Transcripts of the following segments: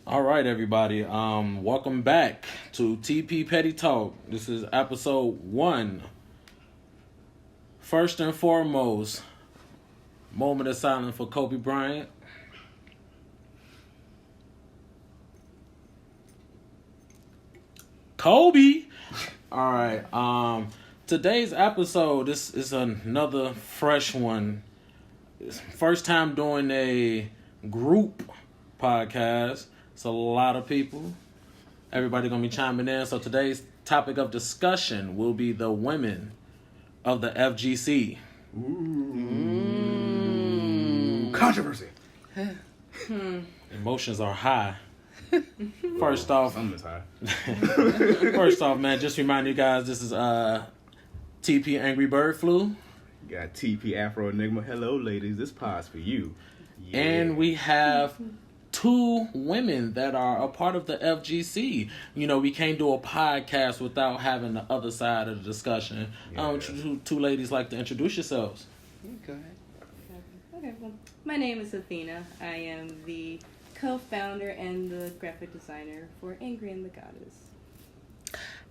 All right, everybody. Welcome back to TP Petty Talk. This is episode 1. First and foremost, moment of silence for Kobe Bryant. Kobe. All right. Today's episode. This is another fresh one. It's first time doing a group podcast. It's a lot of people. Everybody gonna be chiming in. So today's topic of discussion will be the women of the FGC. Ooh. Controversy. Emotions are high. First off, Something's high. First off, man, just remind you guys this is TP Angry Bird Flu. You got TP Afro Enigma. Hello, ladies. This pod's for you. Yeah. And we have 2 women that are a part of the FGC. You know, we can't do a podcast without having the other side of the discussion. Yeah. Two ladies like to introduce yourselves. Go ahead. Okay, well, my name is Athena. I am the co-founder and the graphic designer for Angry and the Goddess.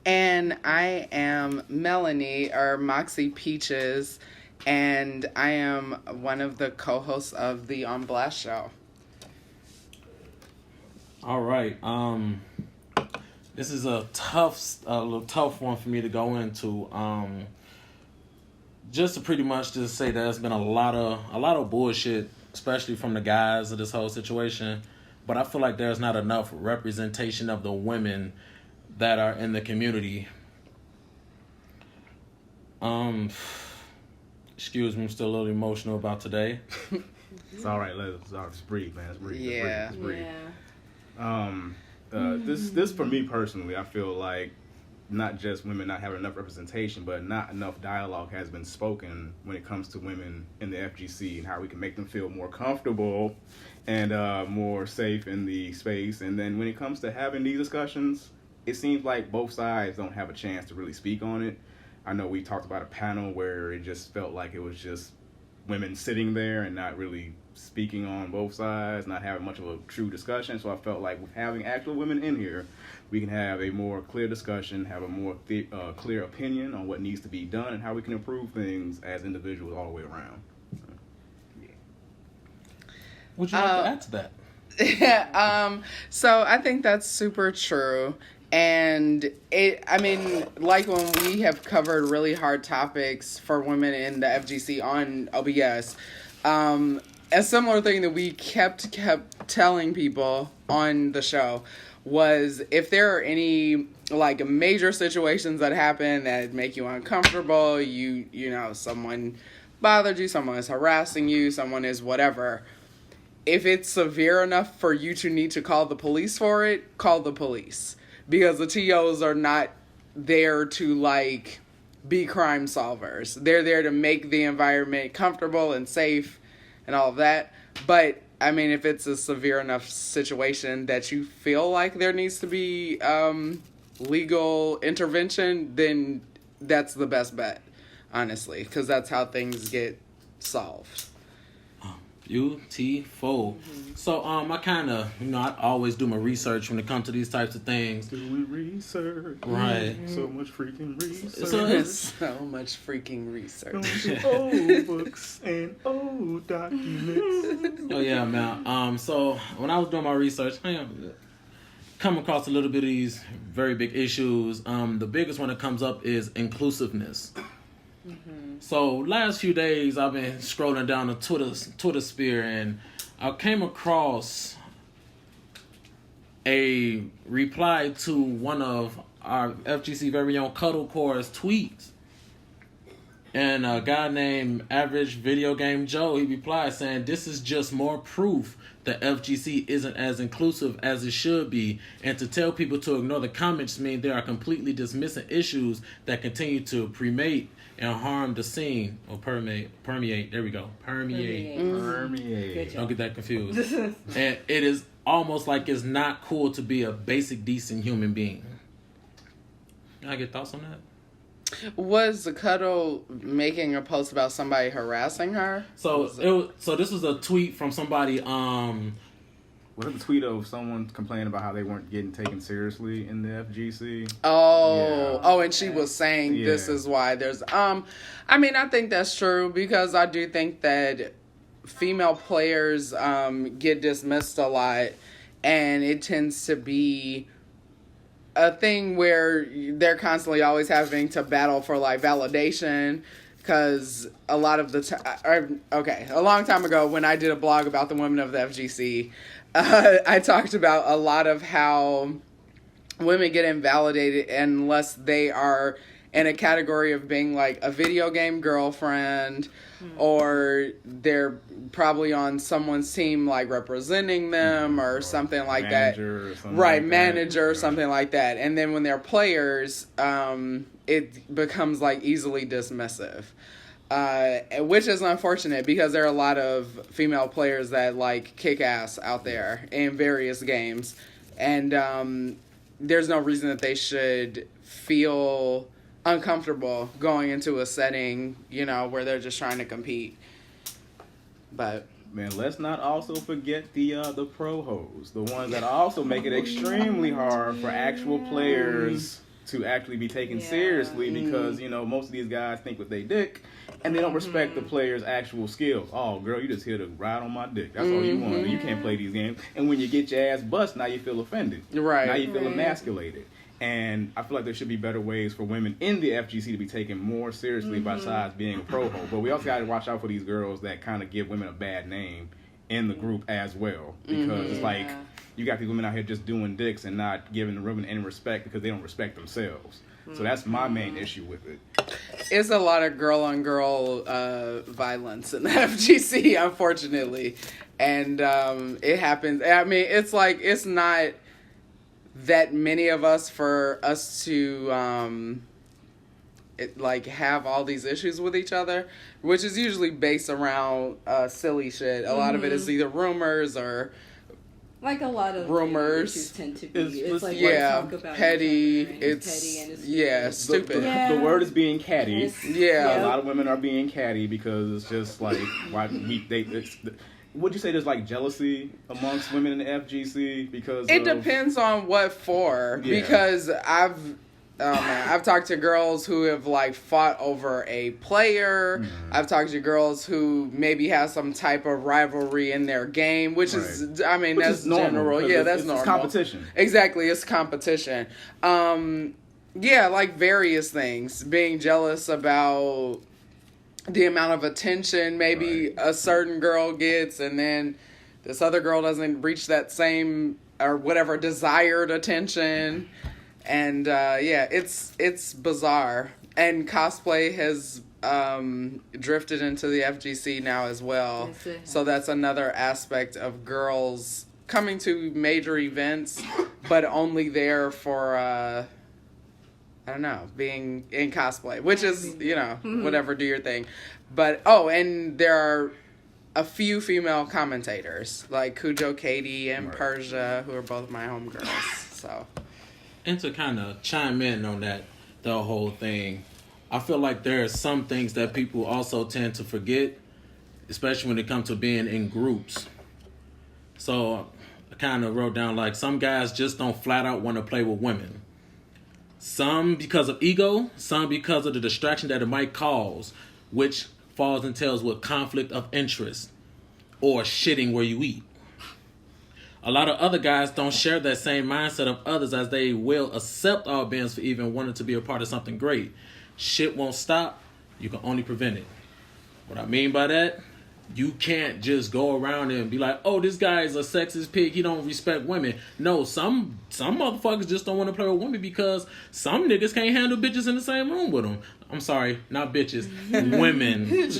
And I am Melanie, or Moxie Peaches, and I am one of the co-hosts of the On Blast show. All right. This is a little tough one for me to go into. Just to pretty much just say that there's been a lot of bullshit, especially from the guys of this whole situation. But I feel like there's not enough representation of the women that are in the community. Excuse me, I'm still a little emotional about today. It's all right. Let's just breathe, man. Let's breathe. Yeah. Let's breathe. Yeah. This for me personally, I feel like not just women not having enough representation, but not enough dialogue has been spoken when it comes to women in the FGC and how we can make them feel more comfortable and more safe in the space. And then when it comes to having these discussions, it seems like both sides don't have a chance to really speak on it. I know we talked about a panel where it just felt like it was just women sitting there and not really speaking on both sides, not having much of a true discussion. So I felt like with having actual women in here, we can have a more clear discussion, have a more clear opinion on what needs to be done and how we can improve things as individuals all the way around. Would you like to add to that? So I think that's super true. And like when we have covered really hard topics for women in the FGC on OBS, a similar thing that we kept telling people on the show was if there are any like major situations that happen that make you uncomfortable, you know, someone bothered you, someone is harassing you, someone is whatever. If it's severe enough for you to need to call the police for it, call the police. Because the TOs are not there to, like, be crime solvers. They're there to make the environment comfortable and safe and all of that. But, I mean, if it's a severe enough situation that you feel like there needs to be legal intervention, then that's the best bet, honestly. Because that's how things get solved. Beautiful. Mm-hmm. So I kind of, I always do my research when it comes to these types of things. Doing research. Right. So much freaking research. So much freaking research. Old books and old documents. Oh yeah, man. So when I was doing my research, I come across a little bit of these very big issues. The biggest one that comes up is inclusiveness. Mm-hmm. So last few days I've been scrolling down the Twitter sphere and I came across a reply to one of our FGC very own Cuddle Core's tweets. And a guy named Average Video Game Joe, he replied saying, "This is just more proof the FGC isn't as inclusive as it should be. And to tell people to ignore the comments mean they are completely dismissing issues that continue to permeate and harm the scene." Or permeate. There we go. Permeate. Permeate. Don't get that confused. And it is almost like it's not cool to be a basic, decent human being. Can I get thoughts on that? Was the Cuddle making a post about somebody harassing her? So this was a tweet from somebody Was it the tweet of someone complaining about how they weren't getting taken seriously in the FGC? And she was saying this is why there's I mean, I think that's true because I do think that female players get dismissed a lot, and it tends to be a thing where they're constantly always having to battle for like validation. Because a lot of the time, a long time ago when I did a blog about the women of the FGC, I talked about a lot of how women get invalidated unless they are in a category of being like a video game girlfriend, or they're probably on someone's team like representing them or something like that. Manager or something like that. And then when they're players, it becomes like easily dismissive. Which is unfortunate because there are a lot of female players that like kick ass out there in various games. And there's no reason that they should feel uncomfortable going into a setting, where they're just trying to compete. But man, let's not also forget the pro hoes, the ones that also make it extremely hard for actual players to actually be taken seriously because most of these guys think with their dick and they don't respect the player's actual skills. Oh, girl, you just here to ride on my dick. That's all you want. You can't play these games. And when you get your ass bust, now you feel offended. Right. Now you feel emasculated. And I feel like there should be better ways for women in the FGC to be taken more seriously besides being a pro hoe. But we also got to watch out for these girls that kind of give women a bad name in the group as well. Because it's like you got these women out here just doing dicks and not giving the women any respect because they don't respect themselves. So that's my main issue with it. It's a lot of girl-on-girl violence in the FGC, unfortunately. And it happens. I mean, it's like, it's not that many of us for us to have all these issues with each other, which is usually based around silly shit. A lot of it is either rumors or like a lot of rumors issues tend to be. It's like talk about petty. It's petty and it's stupid. The word is being catty. A lot of women are being catty because it's just like would you say there's like jealousy amongst women in the FGC because it depends on what for. Because I've talked to girls who have like fought over a player. I've talked to girls who maybe have some type of rivalry in their game, which is that's normal. General. That's normal. It's competition. Exactly, it's competition. Like various things. Being jealous about the amount of attention maybe a certain girl gets, and then this other girl doesn't reach that same or whatever desired attention. And it's bizarre. And cosplay has drifted into the FGC now as well. So that's another aspect of girls coming to major events, but only there for being in cosplay, which is, whatever, do your thing. But, and there are a few female commentators, like Cujo Katie and Persia, who are both my homegirls, so. And to kind of chime in on that, the whole thing, I feel like there are some things that people also tend to forget, especially when it comes to being in groups. So I kind of wrote down, like, some guys just don't flat out want to play with women. Some because of ego, some because of the distraction that it might cause, which falls and tails with conflict of interest or shitting where you eat. A lot of other guys don't share that same mindset of others, as they will accept our bends for even wanting to be a part of something great. Shit won't stop. You can only prevent it. What I mean by that, you can't just go around and be like, oh, this guy is a sexist pig, he don't respect women. No, some motherfuckers just don't want to play with women because some niggas can't handle bitches in the same room with them. I'm sorry, not bitches, women.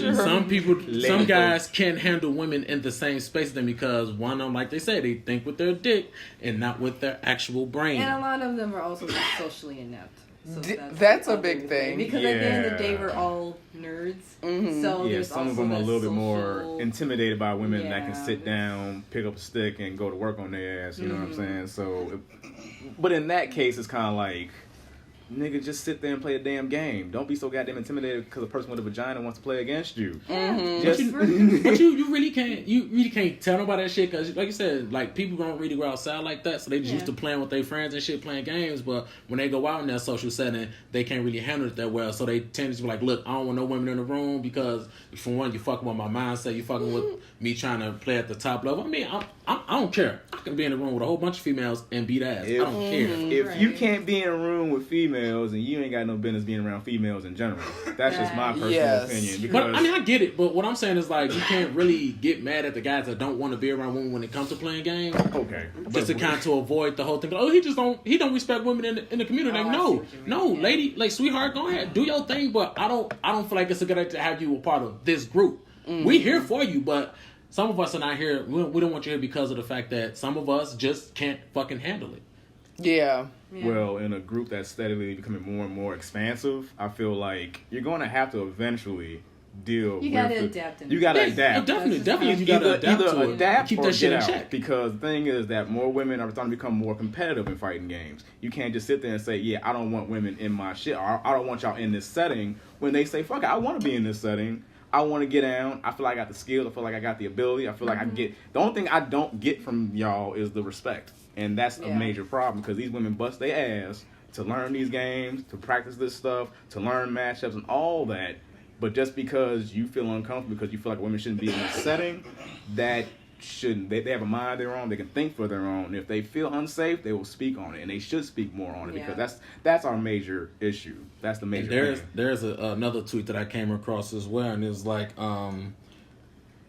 Some guys can't handle women in the same space with them because one of them, like they say, they think with their dick and not with their actual brain. And a lot of them are also socially inept. So that's a big thing. Because at the end of the day, we're all nerds. So some of them are a little bit more intimidated by women that can sit down, pick up a stick, and go to work on their ass. You know what I'm saying? So, but in that case, it's kind of like, nigga, just sit there and play a damn game. Don't be so goddamn intimidated because a person with a vagina wants to play against you. Mm-hmm. But you really can't tell nobody that shit, because like you said, like, people don't really go outside like that, so they just used to playing with their friends and shit, playing games. But when they go out in that social setting, they can't really handle it that well, so they tend to be like, look, I don't want no women in the room, because for one, you fucking with my mindset, you fucking with me trying to play at the top level. I mean, I don't care. I can be in the room with a whole bunch of females and beat ass. I don't care. If you can't be in a room with females, and you ain't got no business being around females in general. That's just my personal opinion. Because, but I mean, I get it. But what I'm saying is, like, you can't really get mad at the guys that don't want to be around women when it comes to playing games. Okay, just to kind of avoid the whole thing. Oh, he don't respect women in the community. No, lady, like, sweetheart, go ahead, do your thing. But I don't feel like it's a good idea to have you a part of this group. We here for you, but some of us are not here. We don't want you here because of the fact that some of us just can't fucking handle it. Yeah. Well, in a group that's steadily becoming more and more expansive, I feel like you're going to have to eventually deal with... You got to adapt. You got to adapt. Definitely, you got to adapt to it. Adapt keep or that shit in get out. check. Because the thing is that more women are starting to become more competitive in fighting games. You can't just sit there and say, yeah, I don't want women in my shit, or I don't want y'all in this setting, when they say, fuck it, I want to be in this setting. I want to get down. I feel like I got the skills. I feel like I got the ability. I feel like I can get... The only thing I don't get from y'all is the respect. And that's a major problem, because these women bust their ass to learn these games, to practice this stuff, to learn matchups and all that. But just because you feel uncomfortable, because you feel like women shouldn't be in this setting, that shouldn't. They have a mind of their own. They can think for their own. If they feel unsafe, they will speak on it, and they should speak more on it, because that's our major issue. That's the major thing. There's another tweet that I came across as well, and it's like,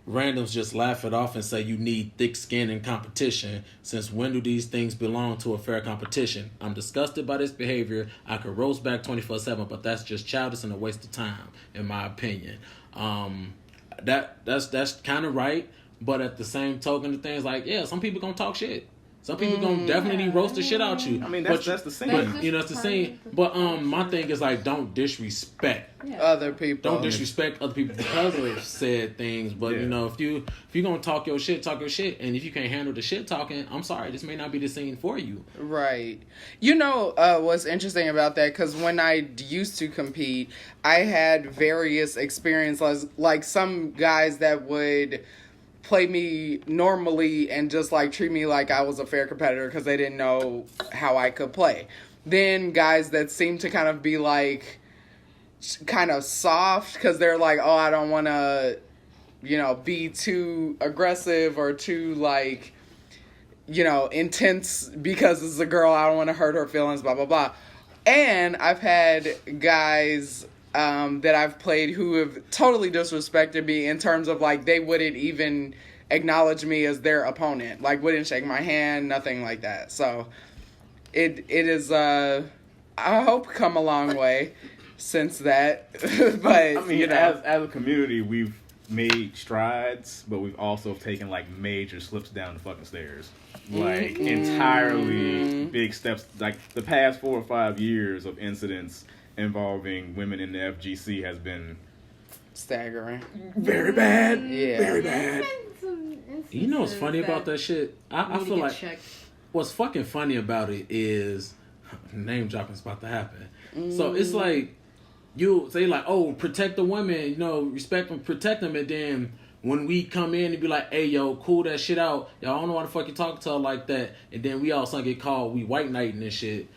randoms just laugh it off and say you need thick skin and competition. Since when do these things belong to a fair competition? I'm disgusted by this behavior. I could roast back 24/7, but that's just childish and a waste of time, in my opinion. That's kind of right, but at the same token, the things like, some people gonna talk shit. Some people gonna definitely roast the shit out you. I mean, that's the scene. But, it's the scene. But my thing is, like, don't disrespect other people. Don't disrespect other people because of said things. But if you gonna talk your shit, and if you can't handle the shit talking, I'm sorry, this may not be the scene for you. Right. What's interesting about that? Because when I used to compete, I had various experiences, like some guys that would play me normally and just like treat me like I was a fair competitor because they didn't know how I could play. Then guys that seem to kind of be like kind of soft because they're like, oh, I don't want to, be too aggressive or too like, intense because it's a girl. I don't want to hurt her feelings, blah, blah, blah. And I've had guys that I've played who have totally disrespected me in terms of like they wouldn't even acknowledge me as their opponent, like wouldn't shake my hand, nothing like that. So it is I hope come a long way since that. But I mean, as a community, we've made strides, but we've also taken like major slips down the fucking stairs. Like entirely big steps. Like the past 4 or 5 years of incidents involving women in the FGC has been staggering. Very bad. Yeah. Very bad. You know what's funny about that shit? I feel like what's fucking funny about it is name dropping's about to happen. So it's like you say like, oh, protect the women, respect them, protect them, and then when we come in and be like, hey, yo, cool that shit out. Y'all don't know why the fuck you talking to her like that. And then we all of a sudden get called, we white knighting and shit.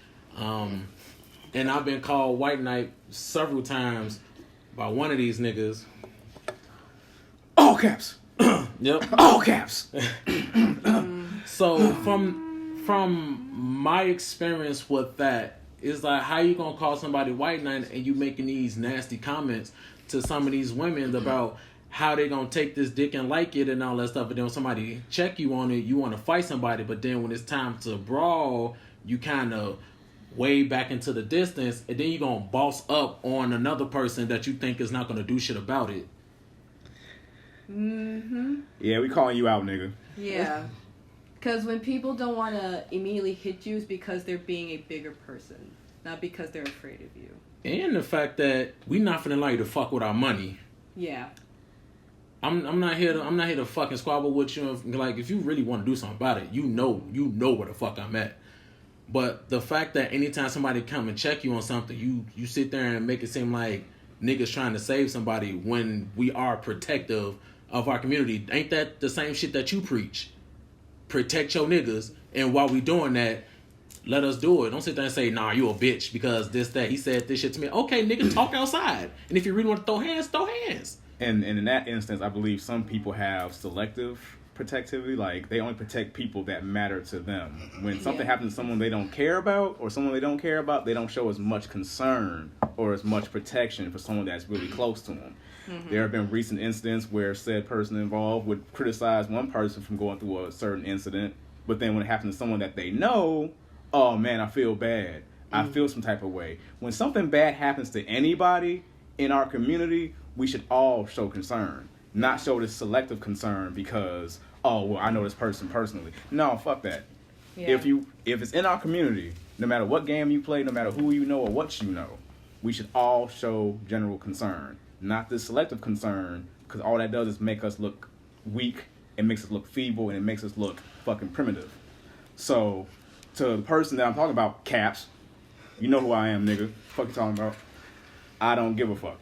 And I've been called white knight several times by one of these niggas. All caps. Yep. All caps. So from my experience with that, it's like, how you gonna call somebody white knight and you making these nasty comments to some of these women about how they gonna take this dick and like it and all that stuff, and then when somebody check you on it, you want to fight somebody, but then when it's time to brawl, you kind of way back into the distance, and then you gonna boss up on another person that you think is not gonna do shit about it. Yeah, we calling you out, nigga. Yeah. Because when people don't want to immediately hit you, it's because they're being a bigger person, not because they're afraid of you. And the fact that we not finna allow you to fuck with our money. Yeah. I'm not here to fucking squabble with you. Like, if you really want to do something about it, you know where the fuck I'm at. But the fact that anytime somebody come and check you on something, you sit there and make it seem like niggas trying to save somebody when we are protective of our community. Ain't that the same shit that you preach? Protect your niggas, and while we doing that, let us do it. Don't sit there and say, nah, you a bitch because this, that. He said this shit to me. Okay, nigga, talk outside. And if you really want to throw hands, throw hands. And in that instance, I believe some people have selective protectivity. Like, they only protect people that matter to them. When something happens to someone they don't care about or someone they don't care about, they don't show as much concern or as much protection for someone that's really close to them. Mm-hmm. There have been recent incidents where said person involved would criticize one person from going through a certain incident, but then when it happens to someone that they know, oh man, I feel bad. I feel some type of way. When something bad happens to anybody in our community, we should all show concern. Not show this selective concern because, oh, well, I know this person personally. No, fuck that. Yeah. If it's in our community, no matter what game you play, no matter who you know or what you know, we should all show general concern. Not this selective concern, because all that does is make us look weak, it makes us look feeble, and it makes us look fucking primitive. So, to the person that I'm talking about, Caps, you know who I am, nigga. Fuck you talking about? I don't give a fuck.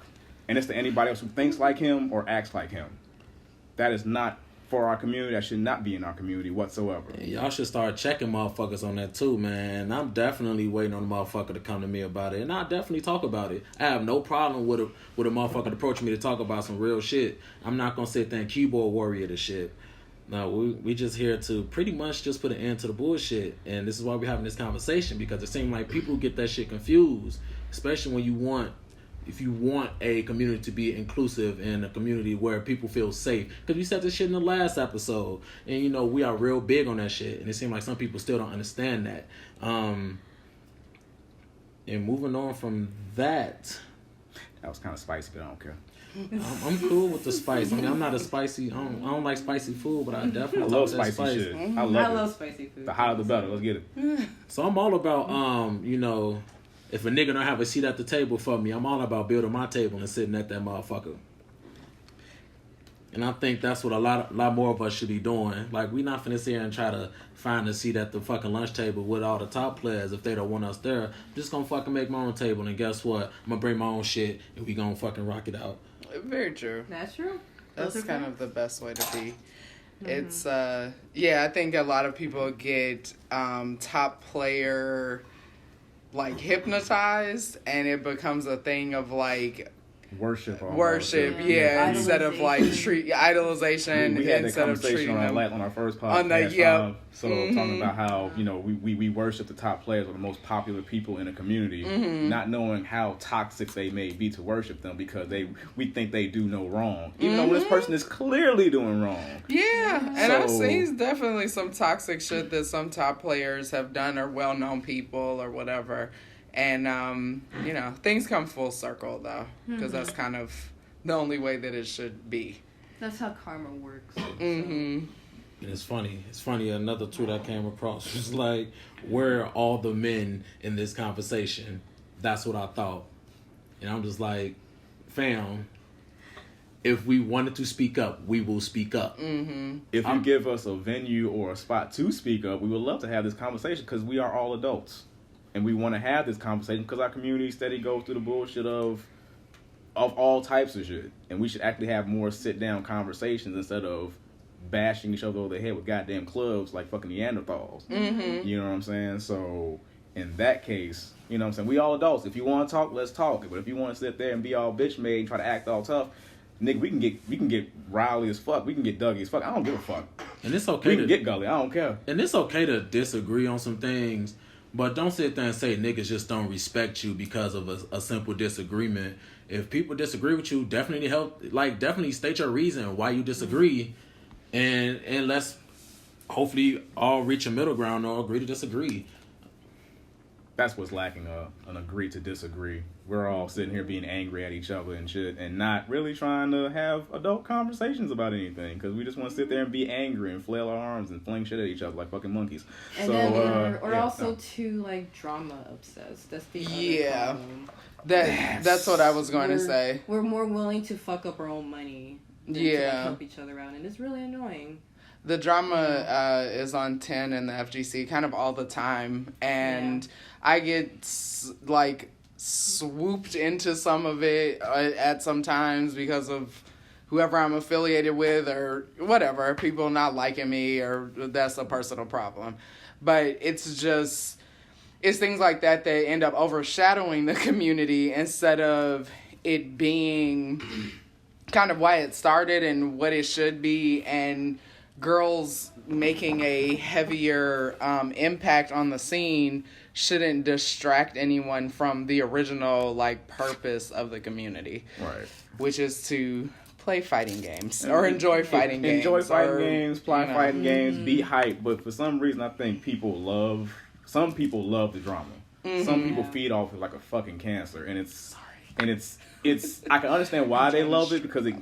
And it's to anybody else who thinks like him or acts like him. That is not for our community. That should not be in our community whatsoever. Yeah, y'all should start checking motherfuckers on that too, man. I'm definitely waiting on the motherfucker to come to me about it. And I'll definitely talk about it. I have no problem with a motherfucker approaching me to talk about some real shit. I'm not going to sit there and keyboard warrior this shit. No, we just here to pretty much just put an end to the bullshit. And this is why we're having this conversation, because it seems like people get that shit confused, especially when if you want a community to be inclusive and a community where people feel safe. Because we said this shit in the last episode, and you know, we are real big on that shit, and it seems like some people still don't understand that. And moving on from that. That was kind of spicy, but I don't care. I'm cool with the spice. I mean, I'm not a spicy. I don't like spicy food, but I definitely love spicy shit. I love spicy food. The hotter the better. Let's get it. So I'm all about you know, if a nigga don't have a seat at the table for me, I'm all about building my table and sitting at that motherfucker. And I think that's what a lot more of us should be doing. Like, we not finna sit here and try to find a seat at the fucking lunch table with all the top players if they don't want us there. I'm just gonna fucking make my own table, and guess what? I'm gonna bring my own shit, and we gonna fucking rock it out. Very true. That's true. That's kind of the best way to be. Mm-hmm. It's, I think a lot of people get top player, like, hypnotized, and it becomes a thing of, like, worship, instead of like idolization. We had that conversation on our first podcast. Talking about how, you know, we worship the top players or the most popular people in a community, not knowing how toxic they may be to worship them because we think they do no wrong, even though this person is clearly doing wrong. Yeah, and I've seen definitely some toxic shit that some top players have done, or well-known people or whatever. And, you know, things come full circle, though, because that's kind of the only way that it should be. That's how karma works. Mm-hmm. And it's funny. Another tweet I came across was like, where are all the men in this conversation? That's what I thought. And I'm just like, fam, if we wanted to speak up, we will speak up. Mm-hmm. If you give us a venue or a spot to speak up, we would love to have this conversation because we are all adults. And we want to have this conversation because our community steady goes through the bullshit of all types of shit. And we should actually have more sit-down conversations instead of bashing each other over the head with goddamn clubs like fucking Neanderthals. Mm-hmm. You know what I'm saying? So, in that case, you know what I'm saying? We all adults. If you want to talk, let's talk. But if you want to sit there and be all bitch-made and try to act all tough, nigga, we can get rowdy as fuck. We can get Dougie as fuck. I don't give a fuck. And it's okay we can get gully. I don't care. And it's okay to disagree on some things. But don't sit there and say niggas just don't respect you because of a simple disagreement. If people disagree with you, definitely state your reason why you disagree, and let's hopefully all reach a middle ground or agree to disagree. That's what's lacking, an agree to disagree. We're all sitting here being angry at each other and shit, and not really trying to have adult conversations about anything, because we just want to sit there and be angry and flail our arms and fling shit at each other like fucking monkeys. And too, like, drama obsessed. That's the other problem. That's what I was going to say. We're more willing to fuck up our own money than to help each other out, and it's really annoying. The drama is on 10 in the FGC kind of all the time, and I get swooped into some of it at some times because of whoever I'm affiliated with or whatever, people not liking me, or that's a personal problem. But it's things like that that end up overshadowing the community instead of it being kind of why it started and what it should be, and girls making a heavier impact on the scene shouldn't distract anyone from the original purpose of the community, right? Which is to play fighting games or enjoy fighting games, play fighting games, be hyped. But for some reason, I think some people love the drama. Some people feed off it like a fucking cancer, and it's I can understand why they love it, because it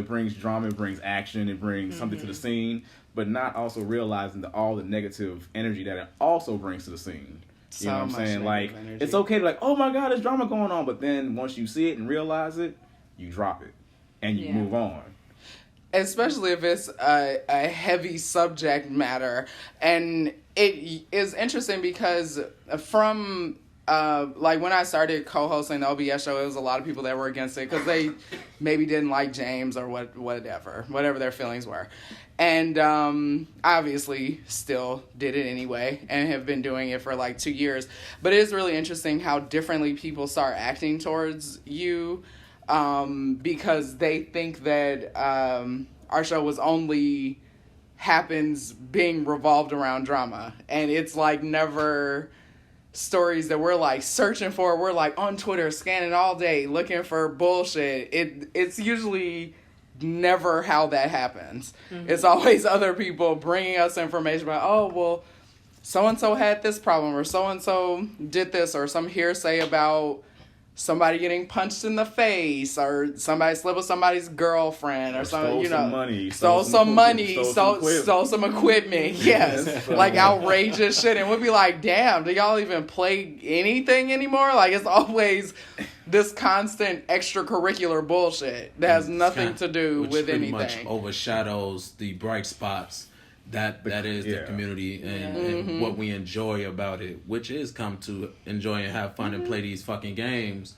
brings drama, it brings action, it brings something to the scene, but not also realizing all the negative energy that it also brings to the scene. You know what I'm saying? Energy. It's okay to oh my God, there's drama going on, but then once you see it and realize it, you drop it and you move on. Especially if it's a heavy subject matter. And it is interesting because from when I started co-hosting the OBS show, it was a lot of people that were against it because they maybe didn't like James or whatever their feelings were. And obviously still did it anyway and have been doing it for 2 years. But it is really interesting how differently people start acting towards you because they think that our show was only happens being revolved around drama. And it's never stories that we're searching for. We're on Twitter scanning all day looking for bullshit. It's usually never how that happens. It's always other people bringing us information about, so-and-so had this problem, or so-and-so did this, or some hearsay about somebody getting punched in the face, or somebody slept with somebody's girlfriend, or something, stole some money, stole some equipment. Yes. Outrageous shit. And we'd be damn, do y'all even play anything anymore? It's always this constant extracurricular bullshit that has nothing to do with anything. Which pretty much overshadows the bright spots that is the community and what we enjoy about it, which is come to enjoy and have fun and play these fucking games.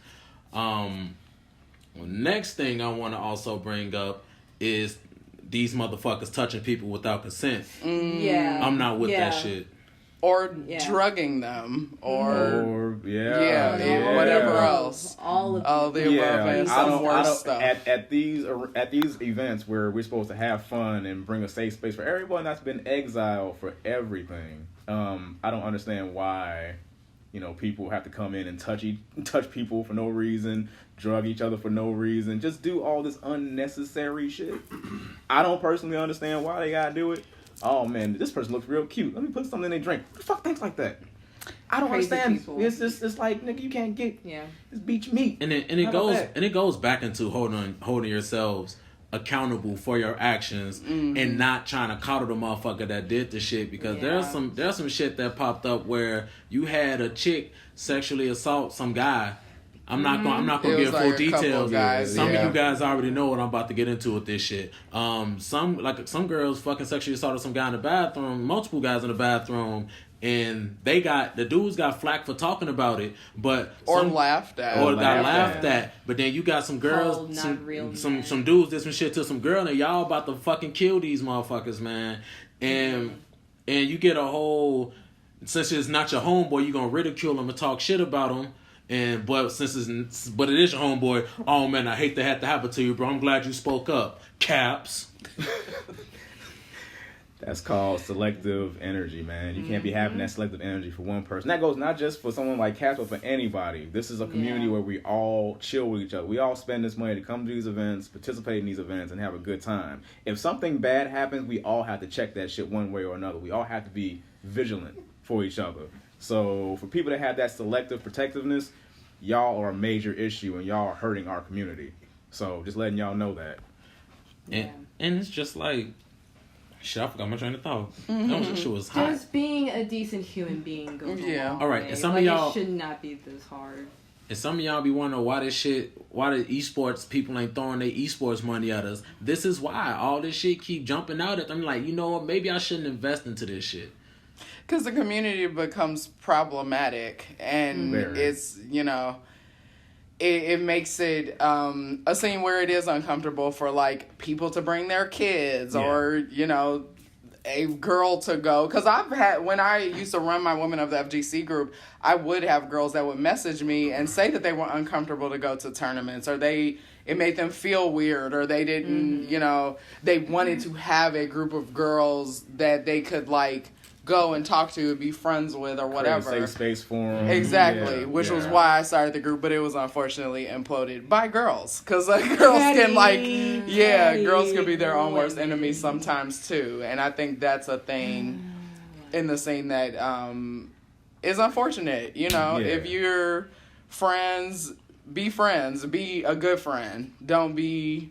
Next thing I want to also bring up is these motherfuckers touching people without consent. Yeah. I'm not with that shit. Or drugging them, or whatever else. All of the above and some worse stuff. At these events where we're supposed to have fun and bring a safe space for everyone that's been exiled for everything, I don't understand why, people have to come in and touch people for no reason, drug each other for no reason, just do all this unnecessary shit. I don't personally understand why they gotta do it. Oh man, this person looks real cute. Let me put something in their drink. Who the fuck thinks like that? I don't understand. People. It's nigga, you can't get this beach meat. And it goes back into holding yourselves accountable for your actions and not trying to coddle the motherfucker that did the shit, because there's some shit that popped up where you had a chick sexually assault some guy. I'm not gonna give full details. Some of you guys already know what I'm about to get into with this shit. Some girls fucking sexually assaulted some guy in the bathroom, multiple guys in the bathroom, and the dudes got flack for talking about it, but laughed at. But then you got some girls, some dudes did some shit to some girl, and y'all about to fucking kill these motherfuckers, man. And you get a whole, since it's not your homeboy, you gonna ridicule them and talk shit about them. But it is your homeboy. Oh man, I hate that had to happen to you, bro. I'm glad you spoke up. Caps. That's called selective energy, man. You can't be having that selective energy for one person. That goes not just for someone like Caps, but for anybody. This is a community where we all chill with each other. We all spend this money to come to these events, participate in these events, and have a good time. If something bad happens, we all have to check that shit one way or another. We all have to be vigilant for each other. So for people that have that selective protectiveness, y'all are a major issue and y'all are hurting our community. So just letting y'all know that. And it's just shit, I forgot my train of thought. That shit was hot. Just being a decent human being goes a long all right, way. and some of y'all, it should not be this hard. And some of y'all be wondering why the esports people ain't throwing their esports money at us. This is why all this shit keep jumping out at them. Like, you know what? Maybe I shouldn't invest into this shit. Because the community becomes problematic, and it's, you know, it makes it a scene where it is uncomfortable for, like, people to bring their kids or, you know, a girl to go. Because when I used to run my Women of the FGC group, I would have girls that would message me and say that they were uncomfortable to go to tournaments, or it made them feel weird, or they didn't, you know, they wanted to have a group of girls that they could, like, go and talk to and be friends with or whatever. Safe space for them. Exactly, which was why I started the group, but it was unfortunately imploded by girls. Because girls can girls can be their own worst enemies sometimes too. And I think that's a thing in the scene that is unfortunate. You know, if you're friends, be a good friend. Don't be,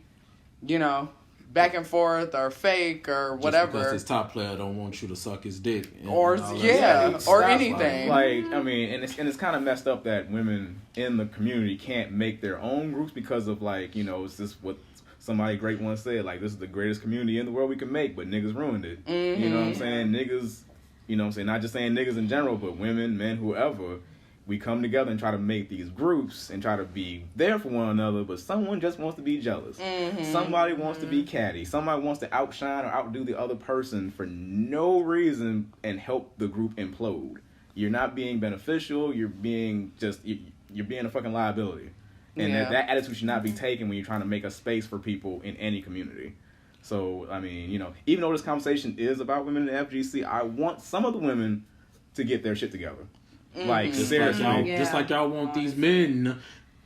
you know, back and forth or fake or whatever. Just because his top player don't want you to suck his dick. Or anything. Like, I mean, and it's kind of messed up that women in the community can't make their own groups because of, like, you know, it's just what somebody great once said, like, this is the greatest community in the world we can make, but niggas ruined it. Mm-hmm. You know what I'm saying? Niggas, you know what I'm saying? Not just saying niggas in general, but women, men, whoever. We come together and try to make these groups and try to be there for one another, but someone just wants to be jealous. Mm-hmm. Somebody wants to be catty. Somebody wants to outshine or outdo the other person for no reason and help the group implode. You're not being beneficial. You're being a fucking liability. And that attitude should not be taken when you're trying to make a space for people in any community. So, I mean, you know, even though this conversation is about women in the FGC, I want some of the women to get their shit together. Like, seriously. Just like y'all want these men,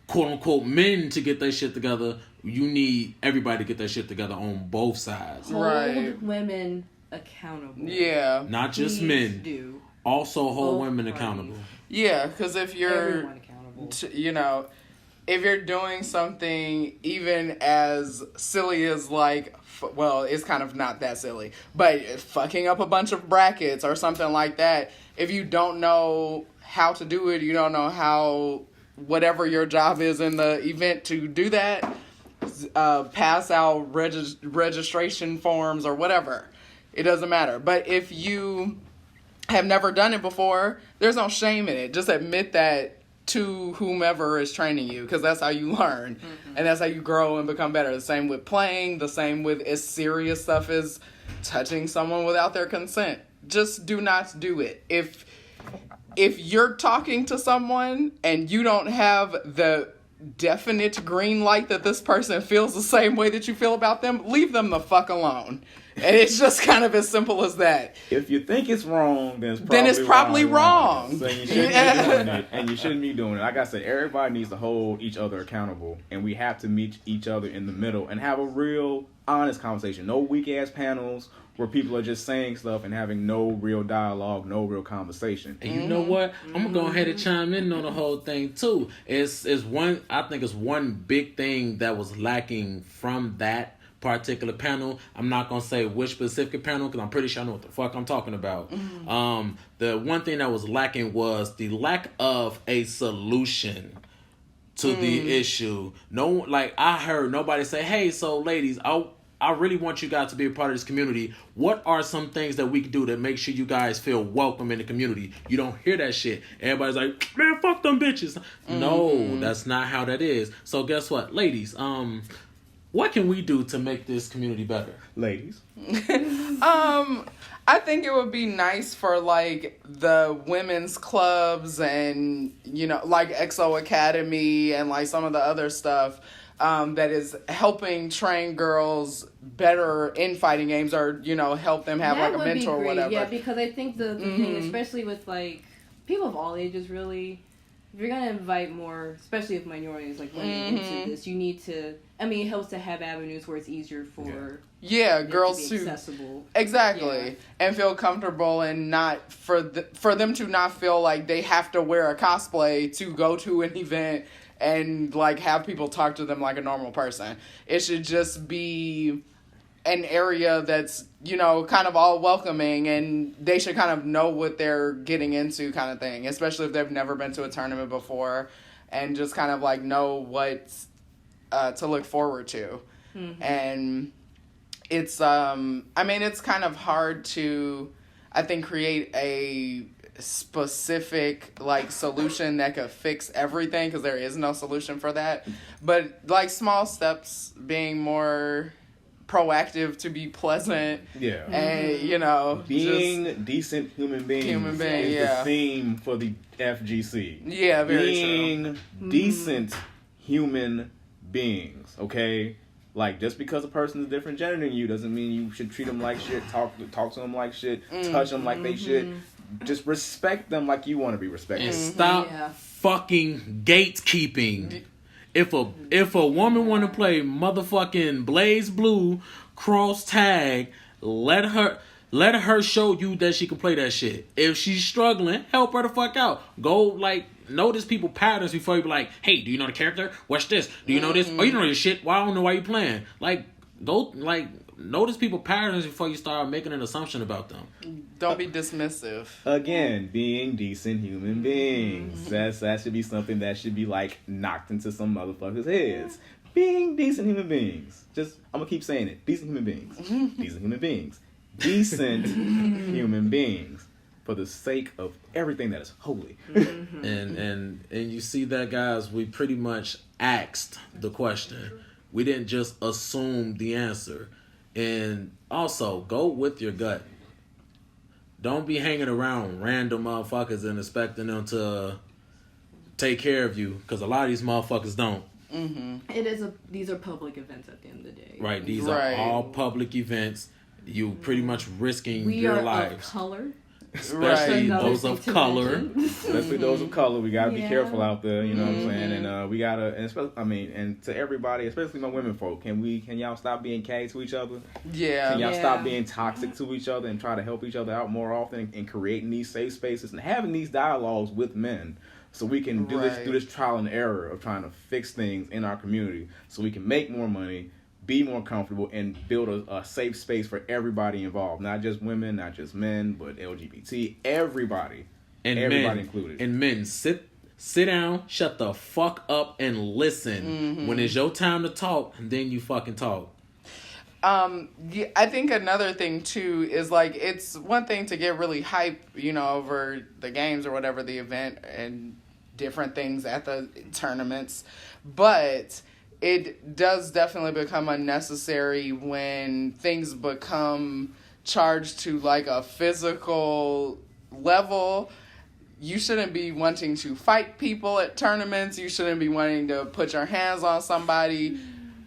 quote unquote men, to get their shit together, you need everybody to get their shit together on both sides. Hold women accountable. Yeah. Not just men. Do. Also hold women accountable. Yeah, because if you're, everyone accountable. You know, if you're doing something even as silly as, like, well, it's kind of not that silly, but fucking up a bunch of brackets or something like that, if you don't know how to do it, you don't know how, whatever your job is in the event to do that, pass out registration forms or whatever. It doesn't matter. But if you have never done it before, there's no shame in it. Just admit that to whomever is training you, because that's how you learn. Mm-hmm. And that's how you grow and become better. The same with playing, the same with as serious stuff as touching someone without their consent. Just do not do it. If you're talking to someone and you don't have the definite green light that this person feels the same way that you feel about them, leave them the fuck alone. And it's just kind of as simple as that. If you think it's wrong, then it's probably wrong. So you shouldn't be doing it. And you shouldn't be doing it. Like I said, everybody needs to hold each other accountable. And we have to meet each other in the middle and have a real, honest conversation. No weak-ass panels where people are just saying stuff and having no real dialogue, no real conversation. And you know what? I'm gonna go ahead and chime in on the whole thing too. I think it's one big thing that was lacking from that particular panel. I'm not gonna say which specific panel because I'm pretty sure I know what the fuck I'm talking about. Mm-hmm. The one thing that was lacking was the lack of a solution to the issue. I heard nobody say, "Hey, so ladies, I really want you guys to be a part of this community. What are some things that we can do to make sure you guys feel welcome in the community?" You don't hear that shit. Everybody's like, "Man, fuck them bitches." Mm-hmm. No, that's not how that is. So guess what, ladies? What can we do to make this community better? Ladies. I think it would be nice for, like, the women's clubs and, you know, like EXO Academy and, like, some of the other stuff that is helping train girls better in fighting games, or, you know, help them have, like, a mentor or whatever. Yeah, because I think the thing, especially with, like, people of all ages, really, if you're going to invite more, especially with minorities, like, women into this, you need to, I mean, it helps to have avenues where it's easier for girls to be accessible. Exactly. And feel comfortable, and not for them to not feel like they have to wear a cosplay to go to an event and, like, have people talk to them like a normal person. It should just be an area that's, you know, kind of all welcoming, and they should kind of know what they're getting into, kind of thing, especially if they've never been to a tournament before. and just kind of like know what to look forward to. And it's it's kind of hard to, I think, create a specific like solution that could fix everything, because there is no solution for that. But like small steps, being more proactive to be pleasant, and being decent human beings is the theme for the FGC. Yeah, very being true. Decent human beings. Okay, like just because a person is a different gender than you doesn't mean you should treat them like shit, talk to them like shit, touch them like they shit. Just respect them like you want to be respected. And stop fucking gatekeeping. If a woman want to play motherfucking Blaze Blue cross tag, let her show you that she can play that shit. If she's struggling, help her the fuck out. Go like notice people patterns before you be like, hey, do you know the character? Watch this. Do you know this? Oh, you know this shit. Well, I don't know why you playing. Like go like notice people patterns before you start making an assumption about them. Don't be dismissive. Again, being decent human beings. That should be something that should be like knocked into some motherfuckers' heads. Being decent human beings. Just I'm gonna keep saying it. Decent human beings. Decent human beings. Decent human beings. For the sake of everything that is holy. And you see that, guys, we pretty much asked the question. We didn't just assume the answer. And also, go with your gut. Don't be hanging around random motherfuckers and expecting them to take care of you, because a lot of these motherfuckers don't. These are public events at the end of the day. Right, these are all public events. You pretty much risking your lives. Of color. Especially those of color. Especially those of color. We gotta be careful out there, you know what I'm saying? And we gotta, and especially, and to everybody, especially my women folk, can y'all stop being gay to each other? Yeah. Can y'all stop being toxic to each other and try to help each other out more often, and creating these safe spaces and having these dialogues with men, so we can do this trial and error of trying to fix things in our community, so we can make more money, be more comfortable, and build a safe space for everybody involved. Not just women, not just men, but LGBT, everybody. And everybody included. And men, sit down, shut the fuck up, and listen. When it's your time to talk, then you fucking talk. I think another thing too is like, it's one thing to get really hype, over the games or whatever, the event and different things at the tournaments, but it does definitely become unnecessary when things become charged to like a physical level. You shouldn't be wanting to fight people at tournaments. You shouldn't be wanting to put your hands on somebody.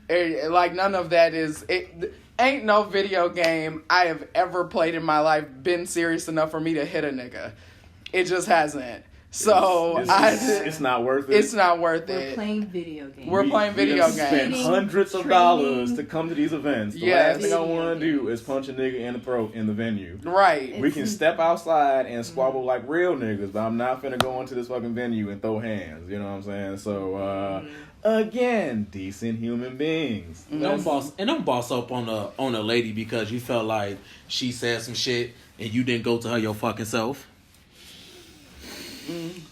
Like none of that is... Ain't no video game I have ever played in my life been serious enough for me to hit a nigga. It just hasn't. So it's not worth it. It's not worth We're it. playing video games. We're playing video games. Spend hundreds of dollars to come to these events. The last thing I want to do is punch a nigga in the throat in the venue. Right. We can step outside and squabble like real niggas, but I'm not finna go into this fucking venue and throw hands. You know what I'm saying? So, again, decent human beings. Don't boss up on a lady because you felt like she said some shit and you didn't go to her your fucking self. Wish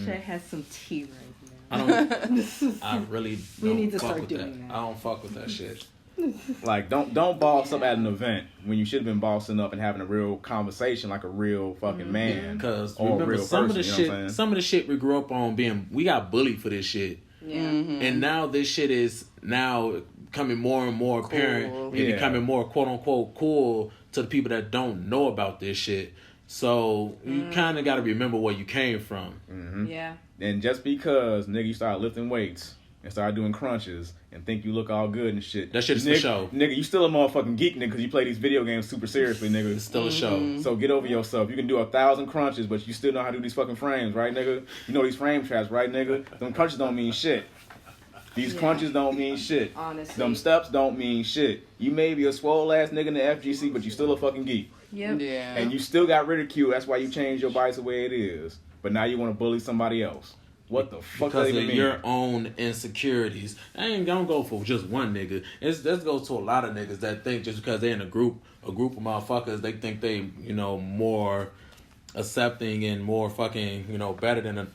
I had some tea right now. I really we don't need to fuck start with doing that. I don't fuck with that shit. Like, don't boss up at an event when you should have been bossing up and having a real conversation like a real fucking man. Because or remember, a real some person, of the shit we grew up on we got bullied for this shit. Yeah. And now this shit is now becoming more and more apparent and becoming more quote unquote cool to the people that don't know about this shit. So you kind of got to remember where you came from. Yeah. And just because, nigga, you start lifting weights and start doing crunches and think you look all good and shit. That shit is for show. Nigga, you still a motherfucking geek, nigga, because you play these video games super seriously, nigga. It's still a show. So get over yourself. You can do 1,000 crunches, but you still know how to do these fucking frames, right, nigga? You know these frame traps, right, nigga? Them crunches don't mean shit. These crunches don't mean shit. Honestly. Them steps don't mean shit. You may be a swole ass nigga in the FGC, but you still a fucking geek. Yep. Yeah. And you still got ridicule. That's why you changed your body the way it is. But now you want to bully somebody else. What the fuck does Because that of even mean? your own insecurities. I ain't gonna go for just one nigga. This goes to a lot of niggas that think just because they're in a group of motherfuckers, they think they, more accepting and more fucking, better than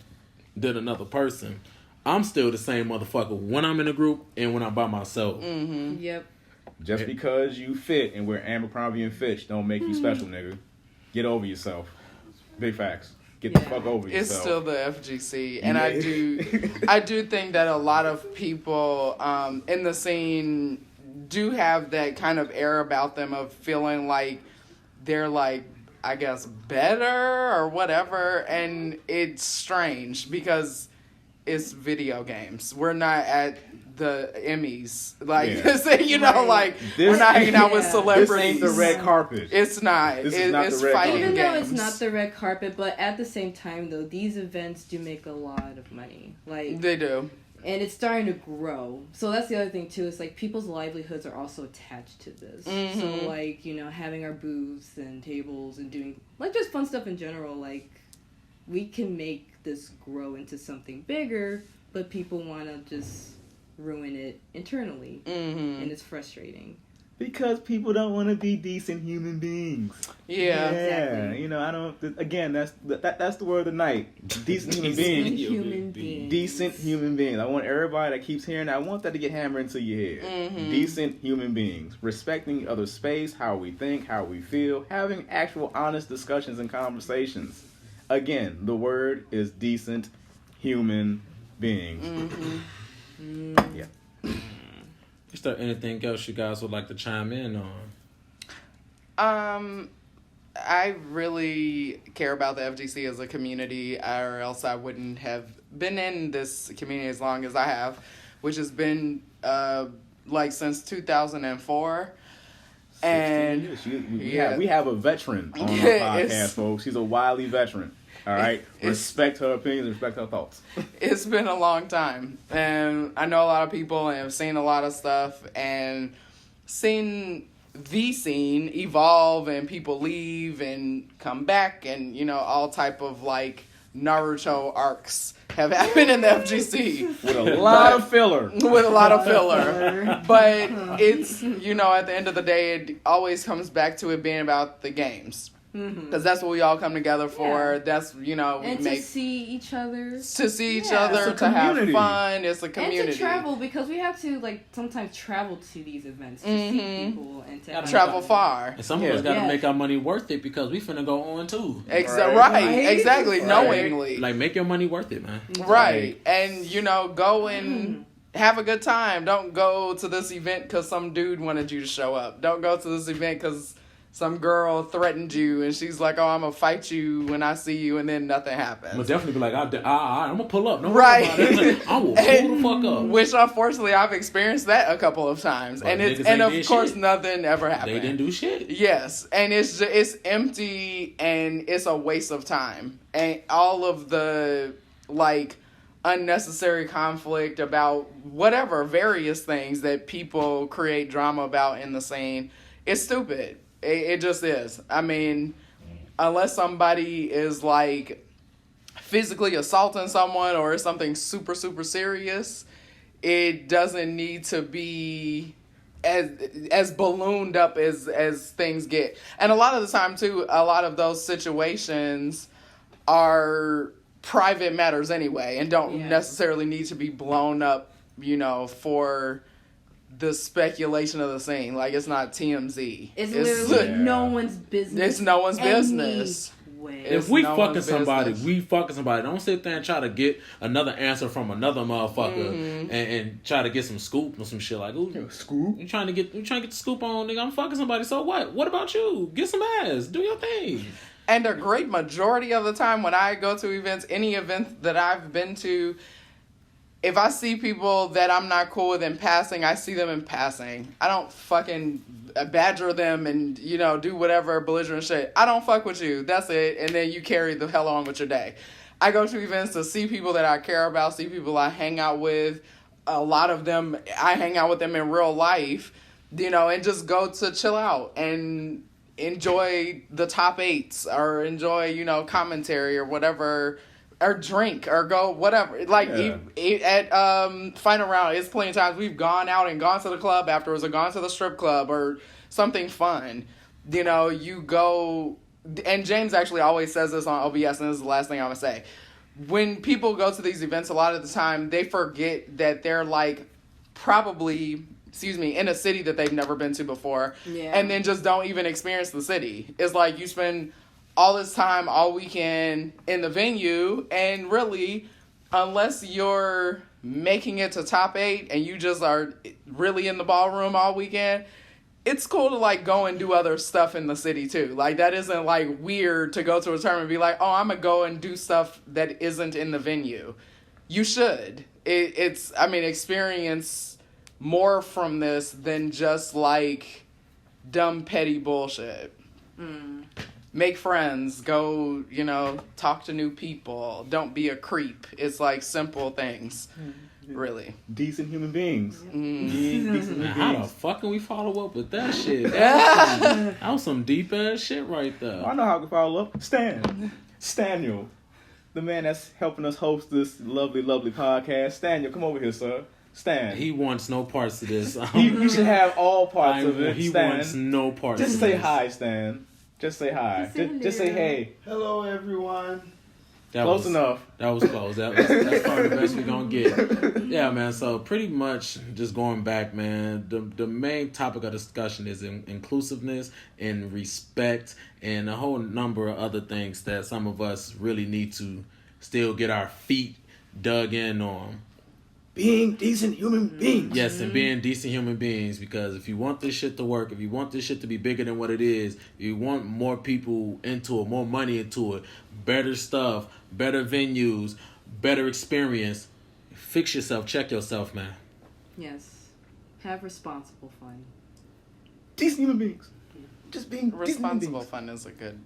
another person, I'm still the same motherfucker when I'm in a group and when I'm by myself. Mm-hmm. Yep. Just because you fit and wear Abercrombie and Fitch don't make you special, nigga. Get over yourself. Big facts. Get the fuck over yourself. It's still the FGC, and I do think that a lot of people in the scene do have that kind of air about them of feeling like they're like, I guess, better or whatever, and it's strange because it's video games. We're not at the Emmys, we're not hanging out with celebrities. This ain't the red carpet. It's not. It's fighting Even games. though it's not the red carpet, but at the same time, though, these events do make a lot of money. Like they do. And it's starting to grow. So that's the other thing, too. It's like people's livelihoods are also attached to this. Mm-hmm. So, like, having our booths and tables and doing, like, just fun stuff in general, like, we can make this grow into something bigger, but people want to just ruin it internally. Mm-hmm. And it's frustrating. Because people don't want to be decent human beings. Yeah. Exactly. I don't. Again, that's the word of the night. Decent human beings. Decent human beings. I want everybody that keeps hearing that. I want that to get hammered into your head. Mm-hmm. Decent human beings. Respecting other space, how we think, how we feel. Having actual honest discussions and conversations. Again, the word is decent human beings. Mm-hmm. Yeah. Is there anything else you guys would like to chime in on? I really care about the FGC as a community, or else I wouldn't have been in this community as long as I have, which has been since 2004. And we have a veteran on our podcast, folks. She's a wily veteran. All right, respect her opinions, respect her thoughts. It's been a long time, and I know a lot of people and have seen a lot of stuff and seen the scene evolve and people leave and come back, and all type of like Naruto arcs have happened in the FGC with a lot of filler. But it's at the end of the day, it always comes back to it being about the games. Because that's what we all come together for. Yeah. That's, and to see each other. To have fun. It's a community. And to travel, because we have to, sometimes travel to these events to see people. And to travel far. And some of us got to make our money worth it because we finna go on, too. Right. Exactly. Right. Knowingly. Like, make your money worth it, man. Right. And, go and have a good time. Don't go to this event because some dude wanted you to show up. Don't go to this event because some girl threatened you and she's like, "Oh, I'm gonna fight you when I see you," and then nothing happens. I'm gonna definitely be like, I'm gonna pull up. No, right. I will pull the fuck up. Which unfortunately I've experienced that a couple of times, but and of course shit. Nothing ever happened. They didn't do shit. Yes, and it's empty and it's a waste of time, and all of the unnecessary conflict about whatever various things that people create drama about in the scene. It's stupid. It just is. I mean, unless somebody is physically assaulting someone or something super, super serious, it doesn't need to be as ballooned up as things get. And a lot of the time, too, a lot of those situations are private matters anyway and don't necessarily need to be blown up, for the speculation of the scene. It's not TMZ. It's literally no one's business. It's no one's business. If we fucking somebody, we fucking somebody. Don't sit there and try to get another answer from another motherfucker and try to get some scoop or some shit ooh, scoop. You trying to get the scoop on, nigga? I'm fucking somebody. So what? What about you? Get some ass. Do your thing. And a great majority of the time when I go to events, any event that I've been to, if I see people that I'm not cool with in passing, I see them in passing. I don't fucking badger them and, do whatever belligerent shit. I don't fuck with you. That's it. And then you carry the hell on with your day. I go to events to see people that I care about, see people I hang out with. A lot of them, I hang out with them in real life, and just go to chill out and enjoy the top eights or enjoy, commentary or whatever. Or drink, or go, whatever. At Final Round, it's plenty of times we've gone out and gone to the club afterwards, or gone to the strip club, or something fun. You go and James actually always says this on OBS, and this is the last thing I'm gonna say. When people go to these events, a lot of the time they forget that they're like probably, in a city that they've never been to before, and then just don't even experience the city. It's like you spend all this time all weekend in the venue, and really, unless you're making it to top 8 and you just are really in the ballroom all weekend, it's cool to like go and do other stuff in the city too. Like that isn't like weird to go to a tournament and be like, oh, I'm gonna go and do stuff that isn't in the venue. You should. It's experience more from this than just like dumb petty bullshit. Make friends, go, talk to new people. Don't be a creep. It's like simple things, really. Decent human beings. Decent human beings. How the fuck can we follow up with that shit? That was some deep ass shit right there. I know how I can follow up. Staniel, the man that's helping us host this lovely, lovely podcast. Staniel, come over here, sir. Stan. He wants no parts of this. You should have all parts of it. He Stan. wants no parts of this. Just say hi, Stan. Just say hi. Just say hey. Hello, everyone. Close enough. That was close. That's probably the best we're going to get. Yeah, man. So pretty much just going back, man, the main topic of discussion is inclusiveness and respect and a whole number of other things that some of us really need to still get our feet dug in on. Being decent human beings. Yes, and being decent human beings, because if you want this shit to work, if you want this shit to be bigger than what it is, if you want more people into it, more money into it, better stuff, better venues, better experience, fix yourself, check yourself, man. Yes. Have responsible fun. Decent human beings. Just being responsible fun is a good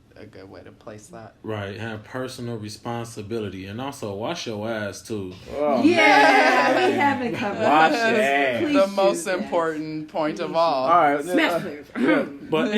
way to place that. Right, have personal responsibility, and also wash your ass too. Oh, we haven't covered. Wash your ass. The most important point of all. All right, smash players. But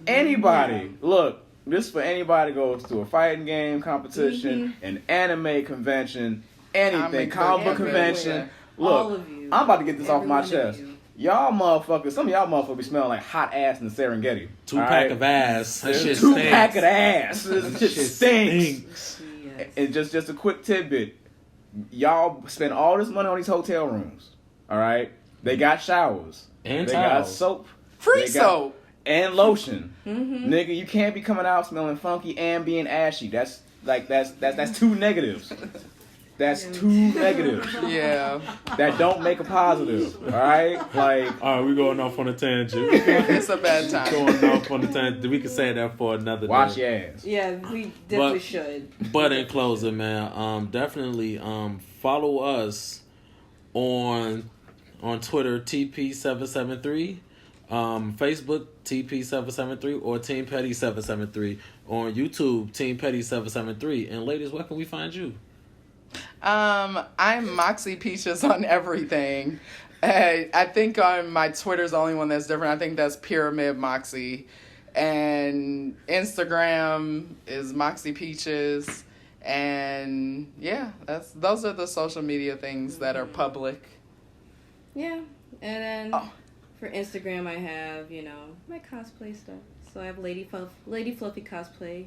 anybody, look, this is for anybody who goes to a fighting game competition, an anime convention, anything, comic book convention. Look, all of you, I'm about to get this off my chest. Y'all motherfuckers, some of y'all motherfuckers be smelling like hot ass in the Serengeti. 2-pack of ass. That shit 2-pack of ass. That shit stinks. Yes. And just a quick tidbit. Y'all spend all this money on these hotel rooms. All right? They got showers. And they towels. got soap. Free soap. And lotion. Nigga, you can't be coming out smelling funky and being ashy. That's two negatives. That's two negatives. Yeah. That don't make a positive. Alright? Like, alright, we're going off on a tangent. It's a bad time. Going off on a tangent. We can say that for another wash day. your ass. Yeah, we definitely should. But in closing, man, definitely follow us on Twitter, TP773, Facebook, TP773, or Team Petty 773, on YouTube, Team Petty 773. And ladies, where can we find you? I'm Moxie Peaches on everything. I think on my Twitter's the only one that's different. I think that's Pyramid Moxie. And Instagram is Moxie Peaches. And yeah, those are the social media things that are public. Yeah. And then for Instagram I have, my cosplay stuff. So I have Lady Fluffy Cosplay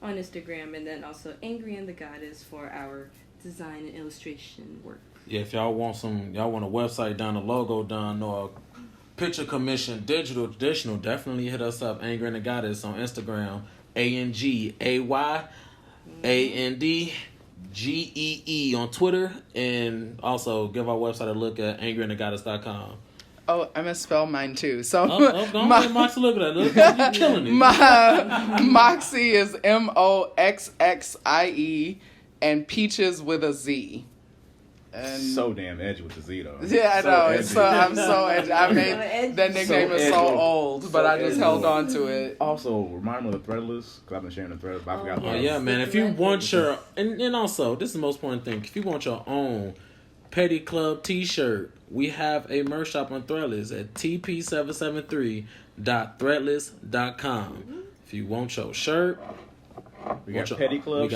on Instagram, and then also Angry and the Goddess for our design and illustration work. Yeah, if y'all want a website done, a logo done, or a picture commission, digital, traditional, definitely hit us up. Angry and the Goddess on Instagram, ANGAYANDGEE on Twitter, and also give our website a look at angryandthegoddess.com. Oh, I misspelled mine too. So go on, Moxie, look at that. Look, you're killing it. Moxie is MOXXIE, and Peaches with a Z. And so damn edgy with the Z though. Yeah, I know. I'm so edgy. I made that nickname is so old, but I just held on to it. Also, remind me of the Threadless, because I've been sharing the Threadless, but I forgot. Oh yeah, man. If you want your and also this is the most important thing. If you want your own Petty Club T-shirt, we have a merch shop on Threadless at tp773.threadless.com. If you want your shirt, we got Petty Club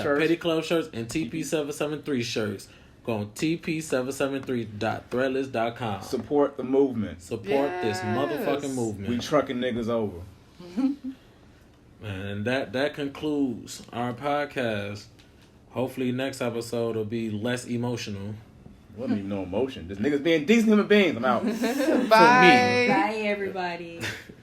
shirts and TP773 shirts. Go on tp773.threadless.com. Support the movement. Support this motherfucking movement. We trucking niggas over. And that concludes our podcast. Hopefully next episode will be less emotional. Wasn't even no emotion. This niggas being decent human beings. I'm out. Bye. Bye, everybody.